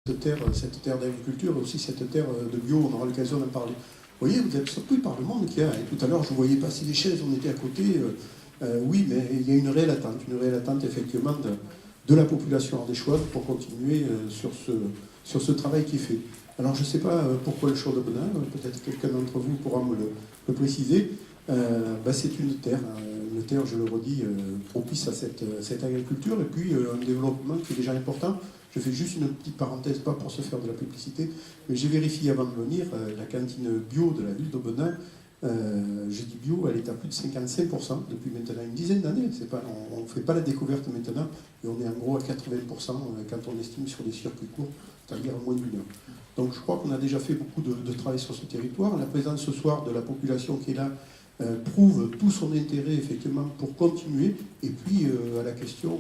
cette terre d'agriculture et aussi cette terre de bio, on aura l'occasion d'en parler. Vous voyez, vous êtes surpris par le monde qu'il y a. Et tout à l'heure, je voyais passer des chaises, on était à côté. Oui, mais il y a une réelle attente effectivement de la population ardéchoise pour continuer sur ce travail qui est fait. Alors, je ne sais pas pourquoi le Chaux de Benin, peut-être quelqu'un d'entre vous pourra me le préciser. C'est une terre, je le redis, propice à cette agriculture et puis un développement qui est déjà important. Je fais juste une petite parenthèse, pas pour se faire de la publicité, mais j'ai vérifié avant de venir, la cantine bio de la ville d'Aubenas, j'ai dit bio, elle est à plus de 55% depuis maintenant une dizaine d'années. On ne fait pas la découverte maintenant, et on est en gros à 80% quand on estime sur des circuits courts, c'est-à-dire en moins d'une heure. Donc je crois qu'on a déjà fait beaucoup de travail sur ce territoire. La présence ce soir de la population qui est là prouve tout son intérêt effectivement pour continuer. Et puis à la question...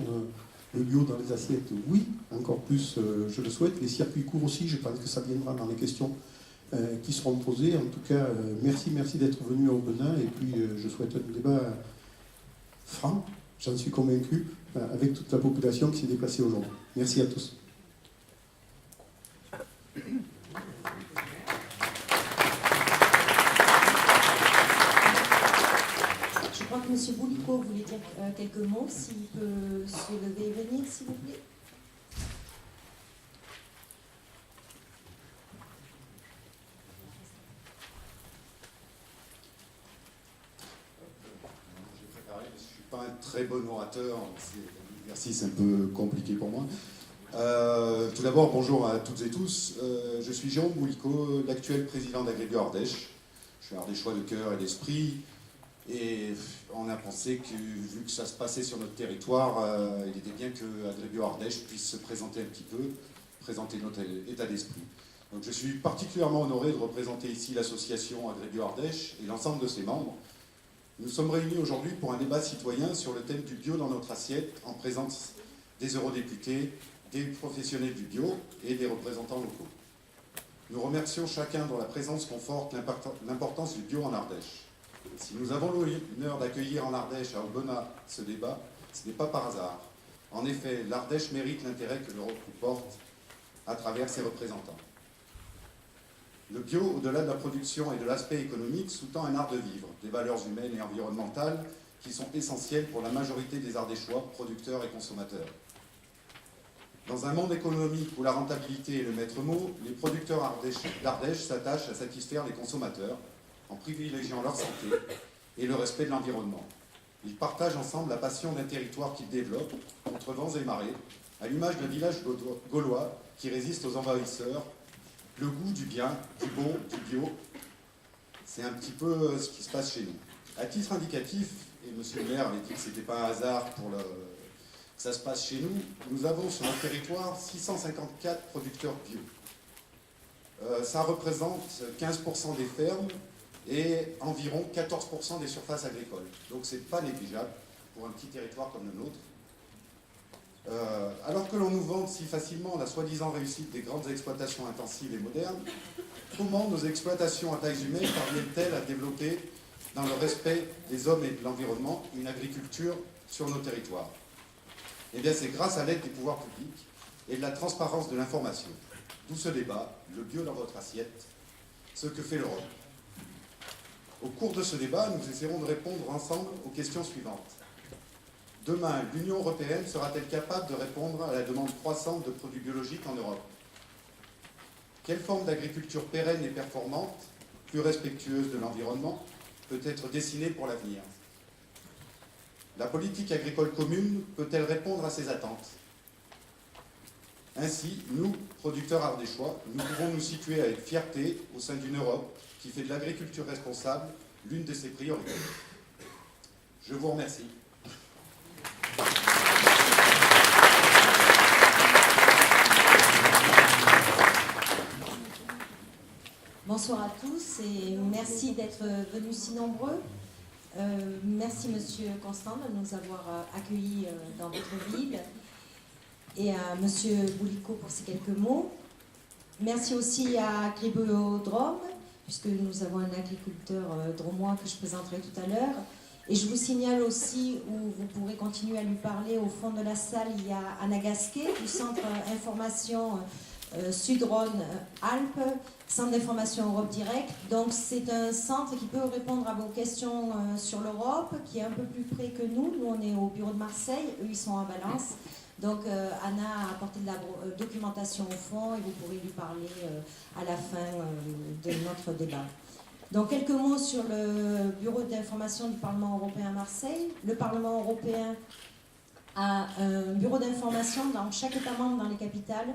le bio dans les assiettes, oui, encore plus, je le souhaite. Les circuits courts aussi, je pense que ça viendra dans les questions qui seront posées. En tout cas, merci d'être venu à Aubenas. Et puis, je souhaite un débat franc, j'en suis convaincu, avec toute la population qui s'est déplacée aujourd'hui. Merci à tous. Je crois que M. Boulico voulait dire quelques mots, s'il peut se lever et venir, s'il vous plaît. J'ai préparé, parce que je ne suis pas un très bon orateur, c'est un exercice un peu compliqué pour moi. Tout d'abord, bonjour à toutes et tous. Je suis Jérôme Boulico, l'actuel président d'Agribio Ardèche. Je suis ardéchois de cœur et d'esprit. Et on a pensé que, vu que ça se passait sur notre territoire, il était bien que Agribio Ardèche puisse se présenter un petit peu, présenter notre état d'esprit. Donc je suis particulièrement honoré de représenter ici l'association Agribio Ardèche et l'ensemble de ses membres. Nous sommes réunis aujourd'hui pour un débat citoyen sur le thème du bio dans notre assiette, en présence des eurodéputés, des professionnels du bio et des représentants locaux. Nous remercions chacun dont la présence conforte l'importance du bio en Ardèche. Si nous avons l'honneur d'accueillir en Ardèche, à Aubenas, ce débat, ce n'est pas par hasard. En effet, l'Ardèche mérite l'intérêt que l'Europe porte à travers ses représentants. Le bio, au-delà de la production et de l'aspect économique, sous-tend un art de vivre, des valeurs humaines et environnementales qui sont essentielles pour la majorité des Ardéchois, producteurs et consommateurs. Dans un monde économique où la rentabilité est le maître mot, les producteurs d'Ardèche s'attachent à satisfaire les consommateurs en privilégiant leur santé et le respect de l'environnement. Ils partagent ensemble la passion d'un territoire qu'ils développent contre vents et marées, à l'image d'un village gaulois qui résiste aux envahisseurs. Le goût du bien, du beau, du bio, c'est un petit peu ce qui se passe chez nous. À titre indicatif, et M. le maire avait dit que ce n'était pas un hasard que ça se passe chez nous, nous avons sur notre territoire 654 producteurs bio. Ça représente 15% des fermes et environ 14% des surfaces agricoles. Donc c'est pas négligeable pour un petit territoire comme le nôtre. Alors que l'on nous vante si facilement la soi-disant réussite des grandes exploitations intensives et modernes, comment nos exploitations à taille humaine parviennent-elles à développer, dans le respect des hommes et de l'environnement, une agriculture sur nos territoires? Eh bien c'est grâce à l'aide des pouvoirs publics et de la transparence de l'information. D'où ce débat, le bio dans votre assiette, ce que fait l'Europe. Au cours de ce débat, nous essaierons de répondre ensemble aux questions suivantes. Demain, l'Union européenne sera-t-elle capable de répondre à la demande croissante de produits biologiques en Europe? Quelle forme d'agriculture pérenne et performante, plus respectueuse de l'environnement, peut être dessinée pour l'avenir? La politique agricole commune peut-elle répondre à ces attentes? Ainsi, nous, producteurs ardéchois, nous pouvons nous situer avec fierté au sein d'une Europe qui fait de l'agriculture responsable l'une de ses priorités. Je vous remercie. Bonsoir à tous et merci d'être venus si nombreux. Merci Monsieur Constant de nous avoir accueillis dans votre ville et à Monsieur Boulico pour ces quelques mots. Merci aussi à Agribiodrome, puisque nous avons un agriculteur dromois que je présenterai tout à l'heure. Et je vous signale aussi, où vous pourrez continuer à lui parler, au fond de la salle, il y a Anna Gasquet du Centre Information Sud-Rhône-Alpes, Centre d'information Europe Direct. Donc c'est un centre qui peut répondre à vos questions sur l'Europe, qui est un peu plus près que nous. Nous, on est au bureau de Marseille, eux, ils sont à Valence. Donc Anna a apporté de la documentation au fond et vous pourrez lui parler à la fin de notre débat. Donc quelques mots sur le bureau d'information du Parlement européen à Marseille. Le Parlement européen a un bureau d'information dans chaque État membre dans les capitales.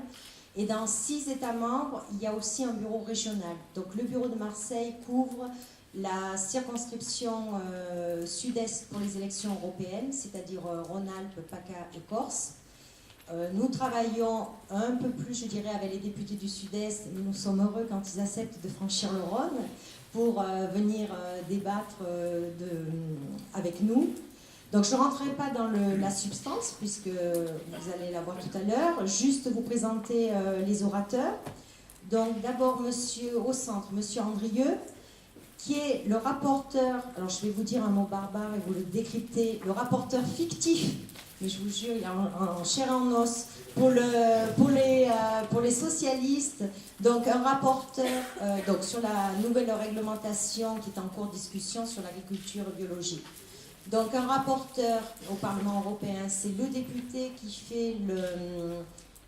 Et dans 6 États membres, il y a aussi un bureau régional. Donc le bureau de Marseille couvre la circonscription sud-est pour les élections européennes, c'est-à-dire Rhône-Alpes, PACA et Corse. Nous travaillons un peu plus, je dirais, avec les députés du Sud-Est, mais nous sommes heureux quand ils acceptent de franchir le Rhône pour venir débattre avec nous. Donc je ne rentrerai pas dans la substance, puisque vous allez la voir tout à l'heure, juste vous présenter les orateurs. Donc d'abord, monsieur au centre, monsieur Andrieux, qui est le rapporteur, alors je vais vous dire un mot barbare et vous le décryptez, le rapporteur fictif, mais je vous jure, il est en chair et en os, pour les socialistes, donc un rapporteur donc sur la nouvelle réglementation qui est en cours de discussion sur l'agriculture biologique. Donc un rapporteur au Parlement européen, c'est le député qui fait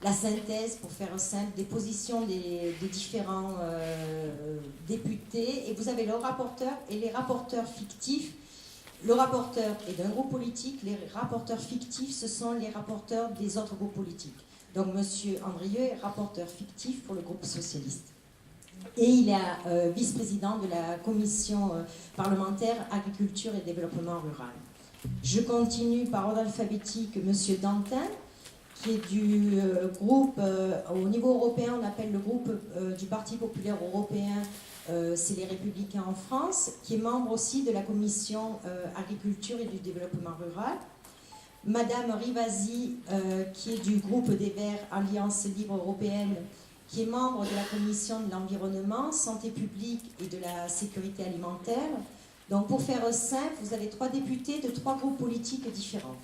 la synthèse, pour faire simple, des positions des différents députés. Et vous avez le rapporteur et les rapporteurs fictifs. Le rapporteur est d'un groupe politique, les rapporteurs fictifs, ce sont les rapporteurs des autres groupes politiques. Donc M. Andrieux est rapporteur fictif pour le groupe socialiste. Et il est vice-président de la commission parlementaire agriculture et développement rural. Je continue par ordre alphabétique M. Dantin, qui est du groupe, au niveau européen, on appelle le groupe du Parti populaire européen, c'est les Républicains en France, qui est membre aussi de la commission agriculture et du développement rural. Madame Rivasi, qui est du groupe des Verts Alliance Libre Européenne, qui est membre de la commission de l'environnement, santé publique et de la sécurité alimentaire. Donc pour faire simple, vous avez 3 députés de 3 groupes politiques différents.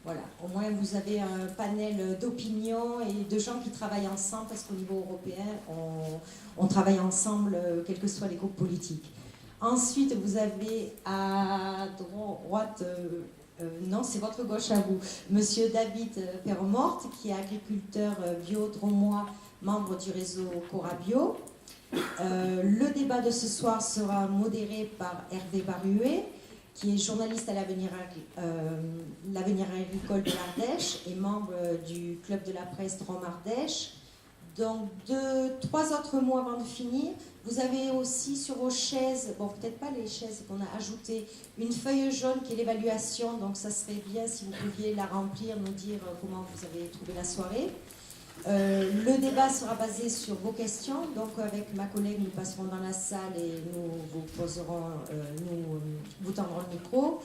Voilà, au moins vous avez un panel d'opinions et de gens qui travaillent ensemble, parce qu'au niveau européen, on travaille ensemble, quels que soient les groupes politiques. Ensuite, vous avez à droite, non, c'est votre gauche à vous, Monsieur David Perremorte, qui est agriculteur bio dromois, membre du réseau Corabio. Le débat de ce soir sera modéré par Hervé Baruet, qui est journaliste à l'Avenir agricole de l'Ardèche et membre du club de la presse Drôme-Ardèche. Donc 3 autres mots avant de finir, vous avez aussi sur vos chaises, bon peut-être pas les chaises qu'on a ajoutées, une feuille jaune qui est l'évaluation, donc ça serait bien si vous pouviez la remplir, nous dire comment vous avez trouvé la soirée. Le débat sera basé sur vos questions, donc avec ma collègue nous passerons dans la salle et nous vous poserons, nous vous tendrons le micro.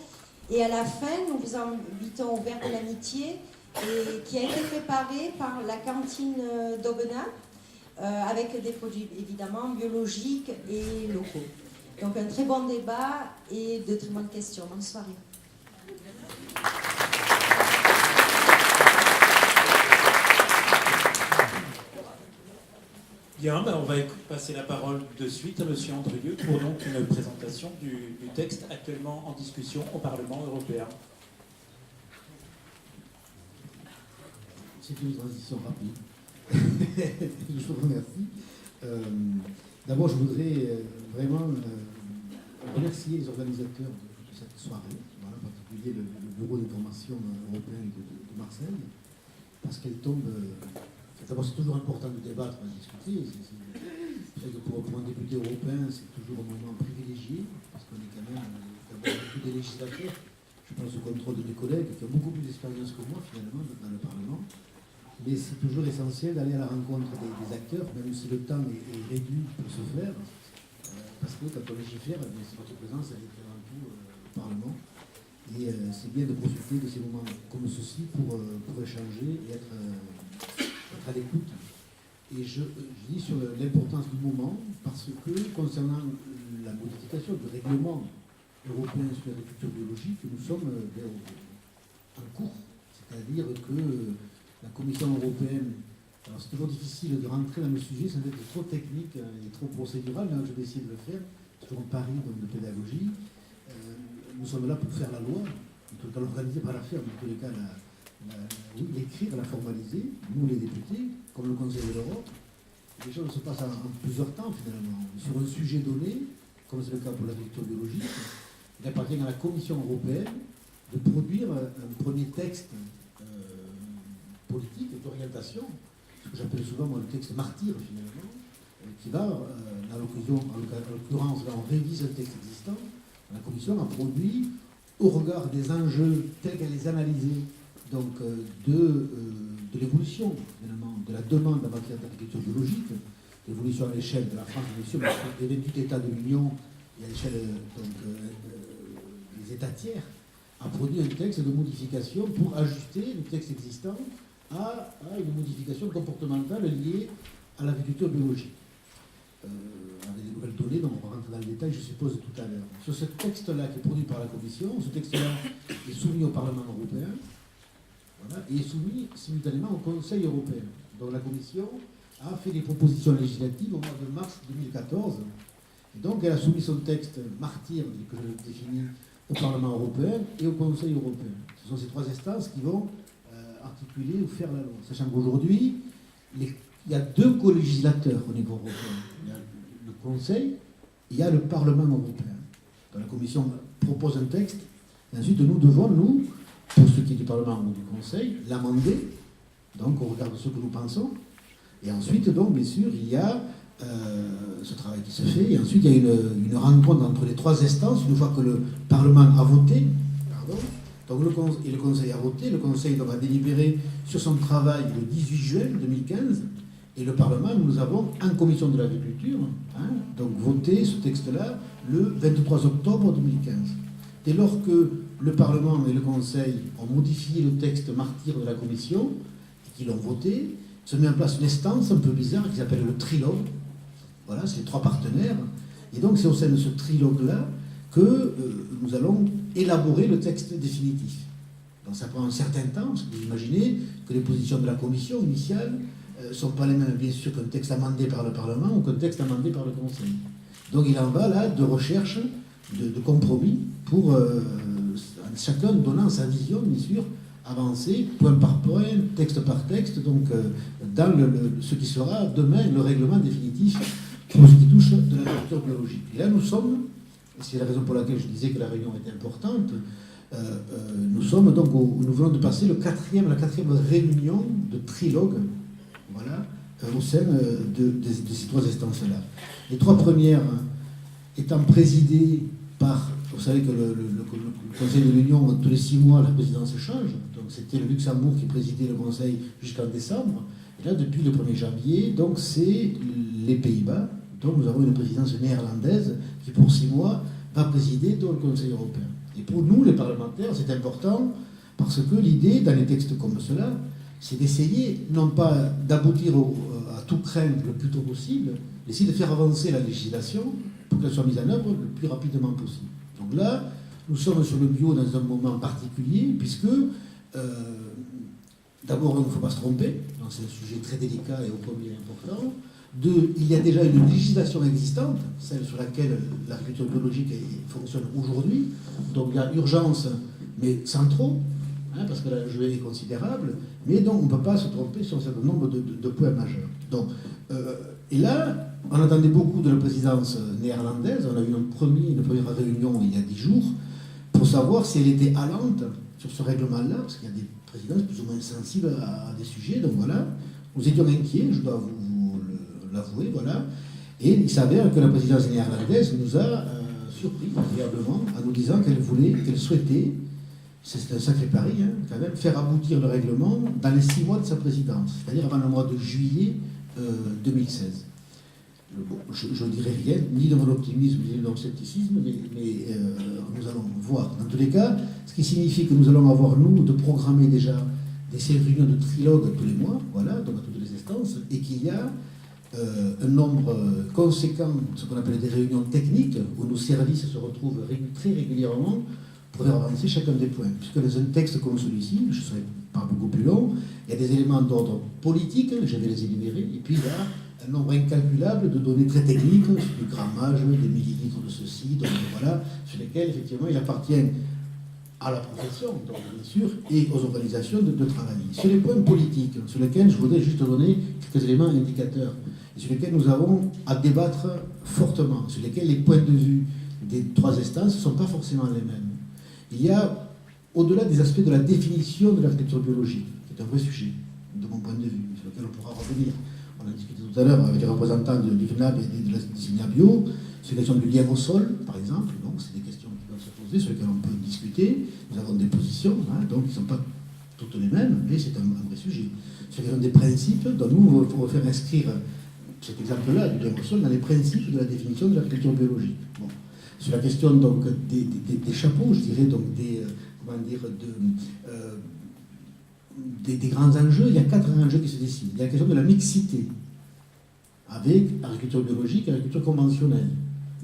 Et à la fin, nous vous invitons au verre de l'amitié, qui a été préparé par la cantine d'Aubenas, avec des produits évidemment biologiques et locaux. Donc un très bon débat et de très bonnes questions. Bonne soirée. Bien, on va passer la parole de suite à M. Andrieux pour donc une présentation du texte actuellement en discussion au Parlement européen. C'est une transition rapide. Je vous remercie. D'abord, je voudrais vraiment remercier les organisateurs de cette soirée, en particulier le Bureau d'information européen de Marseille, parce qu'elle tombe... D'abord, c'est toujours important de débattre, de discuter. C'est que pour un député européen, c'est toujours un moment privilégié, parce qu'on est quand même beaucoup des législateurs. Je pense au contrôle de mes collègues qui ont beaucoup plus d'expérience que moi, finalement, dans le Parlement. Mais c'est toujours essentiel d'aller à la rencontre des acteurs, même si le temps est réduit pour ce faire. Parce que quand on légifère, c'est votre présence, elle est avant tout au Parlement. Et c'est bien de profiter de ces moments comme ceci pour échanger et être à l'écoute. Et je dis sur l'importance du moment, parce que concernant la modification du règlement européen sur l'agriculture biologique, nous sommes en cours. C'est-à-dire que la Commission européenne Alors c'est toujours difficile de rentrer dans le sujet sans être trop technique et trop procédural, mais je vais essayer de le faire. C'est toujours un pari de pédagogie. Nous sommes là pour faire la loi, en tout cas l'organiser, pas la faire, mais en tous les cas oui, l'écrire, la formaliser, nous les députés, comme le Conseil de l'Europe. Les choses se passent en plusieurs temps finalement. Sur un sujet donné, comme c'est le cas pour l'agriculture biologique, il appartient à la Commission européenne de produire un premier texte politique d'orientation, ce que j'appelle souvent moi, le texte martyr finalement, qui va, en l'occurrence, là on révise un texte existant. La Commission a produit, au regard des enjeux tels qu'elle les analysait, donc de l'évolution, finalement, de la demande en matière d'agriculture biologique, l'évolution à l'échelle de la France, bien sûr, des 28 États de l'Union et à l'échelle des États tiers, a produit un texte de modification pour ajuster le texte existant à une modification comportementale liée à l'agriculture biologique. Avec des nouvelles données, donc on va rentrer dans le détail, je suppose, tout à l'heure. Sur ce texte-là qui est produit par la Commission, ce texte-là est soumis au Parlement européen, voilà, et est soumis simultanément au Conseil européen. Donc la Commission a fait des propositions législatives au mois de mars 2014, et donc elle a soumis son texte martyr, que je définis, au Parlement européen et au Conseil européen. Ce sont ces trois instances qui vont articuler ou faire la loi. Sachant qu'aujourd'hui, il y a deux co-législateurs au niveau européen. Il y a le Conseil et il y a le Parlement européen. Donc la Commission propose un texte, et ensuite nous devons, nous, pour ce qui est du Parlement ou du Conseil, l'amender, donc au regard de ce que nous pensons. Et ensuite, donc, bien sûr, il y a ce travail qui se fait, et ensuite il y a une rencontre entre les trois instances, une fois que le Parlement a voté, donc le Conseil a voté, le Conseil va délibérer sur son travail le 18 juin 2015, et le Parlement, nous avons en commission de l'agriculture, donc voté ce texte-là le 23 octobre 2015. Dès lors que le Parlement et le Conseil ont modifié le texte martyr de la Commission, et qu'ils l'ont voté, se met en place une instance un peu bizarre qui s'appelle le trilogue. Voilà, c'est les trois partenaires. Et donc c'est au sein de ce trilogue-là que nous allons élaborer le texte définitif. Donc ça prend un certain temps, parce que vous imaginez que les positions de la Commission initiale ne sont pas les mêmes, bien sûr, qu'un texte amendé par le Parlement ou qu'un texte amendé par le Conseil. Donc il en va là de recherche, de compromis, pour chacun donnant sa vision, bien sûr, avancer point par point, texte par texte, donc dans ce qui sera demain le règlement définitif pour ce qui touche de l'agriculture biologique. Et là nous sommes, c'est la raison pour laquelle je disais que la réunion était importante, nous sommes donc nous venons de passer la quatrième réunion de trilogue, voilà, au sein de ces trois instances-là. Les trois premières étant présidées par, vous savez que le Conseil de l'Union, tous les 6 mois, la présidence change. Donc c'était le Luxembourg qui présidait le Conseil jusqu'en décembre. Et là, depuis le 1er janvier, donc c'est les Pays-Bas. Donc nous avons une présidence néerlandaise qui, pour 6 mois, va présider dans le Conseil européen. Et pour nous, les parlementaires, c'est important parce que l'idée, dans les textes comme cela, c'est d'essayer, non pas d'aboutir à tout craindre le plus tôt possible, mais essayer de faire avancer la législation pour qu'elle soit mise en œuvre le plus rapidement possible. Donc là, nous sommes sur le bio dans un moment particulier, puisque d'abord, il ne faut pas se tromper, donc c'est un sujet très délicat et ô combien important. Deux, il y a déjà une législation existante, celle sur laquelle l'agriculture biologique fonctionne aujourd'hui, donc il y a urgence, mais sans trop, parce que l'enjeu est considérable, mais donc on ne peut pas se tromper sur un certain nombre de points majeurs. Donc, et là, on attendait beaucoup de la présidence néerlandaise. On a eu une première réunion il y a 10 jours pour savoir si elle était allante sur ce règlement-là, parce qu'il y a des présidences plus ou moins sensibles à des sujets. Donc voilà, nous étions inquiets, je dois vous l'avouer, voilà. Et il s'avère que la présidence néerlandaise nous a surpris agréablement en nous disant qu'elle souhaitait, c'est un sacré pari, quand même, faire aboutir le règlement dans les 6 mois de sa présidence, c'est-à-dire avant le mois de juillet 2016. Bon, je ne dirais rien, ni de mon optimisme, ni de mon scepticisme, mais nous allons voir. Dans tous les cas, ce qui signifie que nous allons avoir, nous, de programmer déjà des réunions de trilogue tous les mois, voilà, donc à toutes les instances, et qu'il y a un nombre conséquent, ce qu'on appelle des réunions techniques, où nos services se retrouvent très régulièrement pour faire avancer chacun des points. Puisque dans un texte comme celui-ci, je ne serai pas beaucoup plus long, il y a des éléments d'ordre politique, je vais les énumérer, et puis il y a un nombre incalculable de données très techniques, sur du grammage, des millilitres de ceci, donc voilà, sur lesquels effectivement il appartient à la profession, donc bien sûr, et aux organisations de travailler. Sur les points politiques, sur lesquels je voudrais juste donner quelques éléments indicateurs, et sur lesquels nous avons à débattre fortement, sur lesquels les points de vue des trois instances ne sont pas forcément les mêmes. Il y a, au-delà des aspects de la définition de l'architecture biologique, qui est un vrai sujet, de mon point de vue, sur lequel on pourra revenir. On a discuté tout à l'heure avec les représentants du FNAB et de la Signabio, sur la question du lien au sol, par exemple. Donc, c'est des questions qui doivent se poser, sur lesquelles on peut discuter. Nous avons des positions, donc qui ne sont pas toutes les mêmes, mais c'est un vrai sujet. Sur la question des principes, donc nous, il faut faire inscrire cet exemple-là du lien au sol dans les principes de la définition de l'architecture biologique. Bon. Sur la question donc, des chapeaux, je dirais, donc des grands enjeux, il y a 4 enjeux qui se dessinent. Il y a la question de la mixité avec l'agriculture biologique et l'agriculture conventionnelle.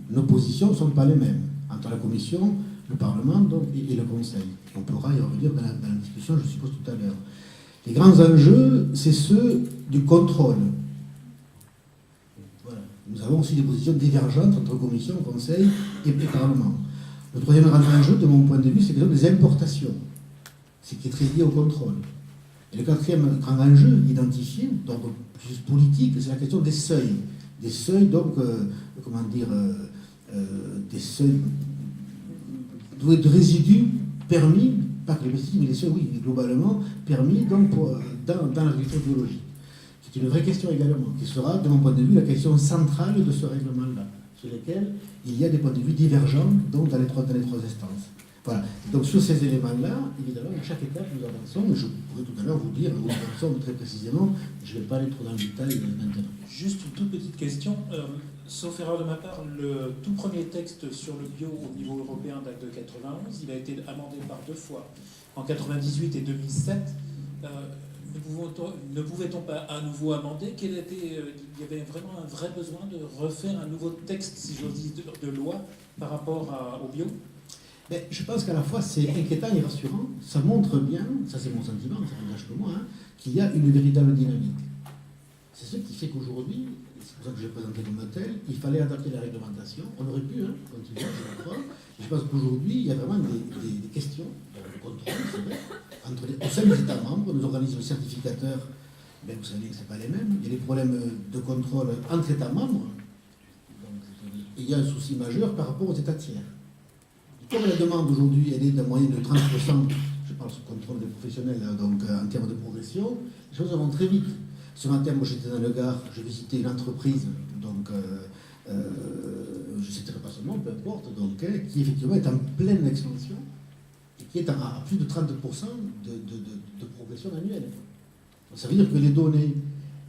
Nos positions ne sont pas les mêmes entre la Commission, le Parlement donc, et le Conseil. On pourra y revenir dans la discussion, je suppose, tout à l'heure. Les grands enjeux, c'est ceux du contrôle. Voilà. Nous avons aussi des positions divergentes entre Commission, Conseil et Parlement. Le troisième grand enjeu, de mon point de vue, c'est la question des importations. C'est qui est très lié au contrôle. Et le quatrième grand enjeu identifié, d'ordre plus politique, c'est la question des seuils. Des seuils, donc, des seuils de résidus permis, pas que les pesticides, mais les seuils, oui, globalement, permis donc, dans l'agriculture biologique. C'est une vraie question également, qui sera, de mon point de vue, la question centrale de ce règlement-là, sur lequel il y a des points de vue divergents donc, dans les trois instances. Voilà. Donc sur ces éléments-là, évidemment, à chaque étape, nous avançons, et je pourrais tout à l'heure vous dire où nous avançons très précisément, je ne vais pas aller trop dans le détail maintenant. Juste une toute petite question, sauf erreur de ma part, le tout premier texte sur le bio au niveau européen date de 91, il a été amendé par 2 fois, en 98 et 2007. Ne pouvait-on pas à nouveau amender? Il y avait vraiment un vrai besoin de refaire un nouveau texte, si j'ose dire, de loi par rapport au bio? Mais je pense qu'à la fois c'est inquiétant et rassurant. Ça montre bien, ça c'est mon sentiment, ça n'engage que moi, qu'il y a une véritable dynamique. C'est ce qui fait qu'aujourd'hui, c'est pour ça que j'ai présenté comme tel, il fallait adapter la réglementation. On aurait pu continuer, je crois. Je pense qu'aujourd'hui, il y a vraiment des questions de contrôle, c'est vrai, au sein des États membres, nos organismes certificateurs, ben, vous savez que ce n'est pas les mêmes. Il y a des problèmes de contrôle entre États membres. Donc, il y a un souci majeur par rapport aux États tiers. Comme la demande aujourd'hui, elle est d'un moyen de 30%, je parle sous contrôle des professionnels, donc en termes de progression, les choses vont très vite. Ce matin, moi j'étais dans le Gard, je visitais une entreprise, donc je ne citerai pas son nom, peu importe, donc, qui effectivement est en pleine expansion et qui est à plus de 30% de progression annuelle. Donc, ça veut dire que les données,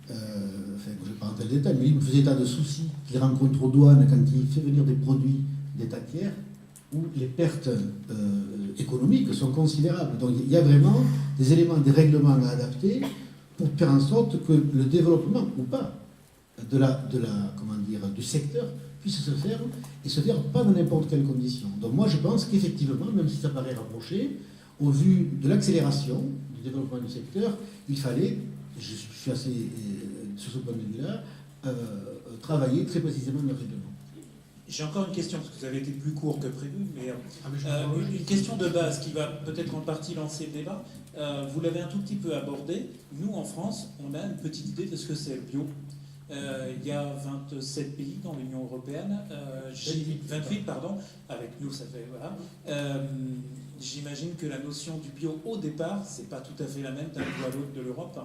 je ne vais pas rentrer dans le détail, mais il me faisait état de soucis qu'il rencontre aux douanes quand il fait venir des produits d'État tiers, où les pertes économiques sont considérables. Donc il y a vraiment des éléments, des règlements à adapter pour faire en sorte que le développement ou pas du secteur puisse se faire et se faire pas dans n'importe quelle condition. Donc moi je pense qu'effectivement, même si ça paraît rapproché, au vu de l'accélération du développement du secteur, il fallait, je suis assez sur ce point de vue-là, travailler très précisément le règlement. J'ai encore une question, parce que vous avez été plus court que prévu, mais une question de base qui va peut-être en partie lancer le débat. Vous l'avez un tout petit peu abordé. Nous, en France, on a une petite idée de ce que c'est le bio. Il y a 27 pays dans l'Union européenne, 28, pardon, avec nous, ça fait, voilà. J'imagine que la notion du bio, au départ, c'est pas tout à fait la même d'un bout à l'autre de l'Europe.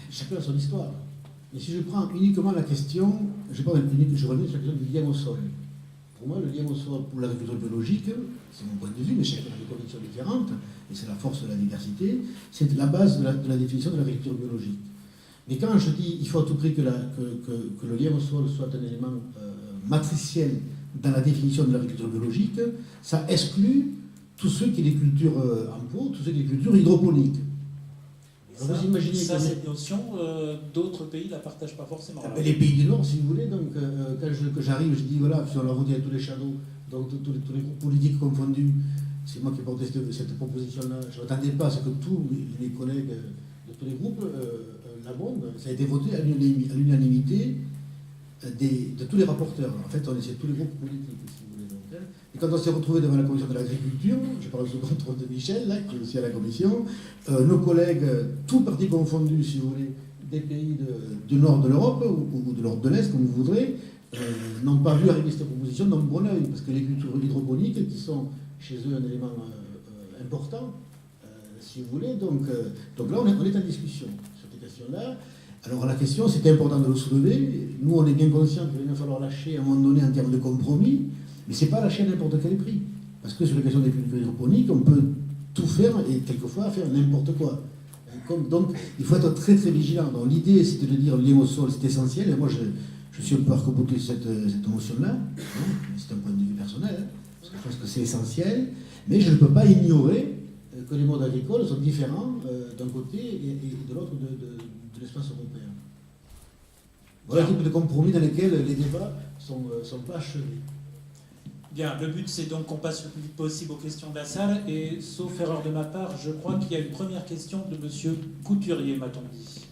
Chacun a son histoire. Mais si je prends uniquement la question, je reviens sur la question du lien au sol. Pour moi, le lien au sol pour l'agriculture biologique, c'est mon point de vue, mais chacun a des convictions différentes, et c'est la force de la diversité, c'est la base de la définition de l'agriculture biologique. Mais quand je dis qu'il faut à tout prix que le lien au sol soit un élément matriciel dans la définition de l'agriculture biologique, ça exclut tous ceux qui sont des cultures en pot, tous ceux qui sont des cultures hydroponiques. Alors vous imaginez ça, que- cette notion, d'autres pays ne la partagent pas forcément. Alors, Les pays du Nord, si vous voulez, donc quand j'arrive, je dis voilà, si on a voté à tous les shadows, donc tous les groupes politiques confondus, c'est moi qui ai porté cette proposition-là. Je ne m'attendais pas à ce que tous les collègues de tous les groupes l'abondent. Ça a été voté à l'unanimité de tous les rapporteurs. En fait, on essaie tous les groupes politiques, si vous voulez. Donc, hein. Et quand on s'est retrouvé devant la commission de l'agriculture, je parle sous le contrôle de Michel, là, qui est aussi à la commission, nos collègues, tous partis confondus, si vous voulez, des pays du nord de l'Europe ou de l'Europe de l'Est, comme vous voudrez, n'ont pas vu arriver cette proposition d'un bon oeil, parce que les cultures hydroponiques, qui sont chez eux un élément important, si vous voulez, donc là on est en discussion sur ces questions-là. Alors la question, c'était important de le soulever. Nous, on est bien conscients qu'il va falloir lâcher à un moment donné en termes de compromis, mais ce n'est pas lâcher à n'importe quel prix. Parce que sur la question des cultures hydroponiques, on peut tout faire et quelquefois faire n'importe quoi. Donc il faut être très très vigilant. Donc l'idée, c'était de dire lié au sol, c'est essentiel. Et moi, je suis un peu arc-bouté cette notion-là. Hein, c'est un point de vue personnel, hein, parce que je pense que c'est essentiel. Mais je ne peux pas ignorer que les modes agricoles sont différents d'un côté et de l'autre de l'espace européen. Voilà le type de compromis dans lesquels les débats ne sont pas achevés. bien, le but, c'est donc qu'on passe le plus vite possible aux questions de la salle. Et sauf erreur de ma part, je crois qu'il y a une première question de M. Couturier, m'a-t-on dit.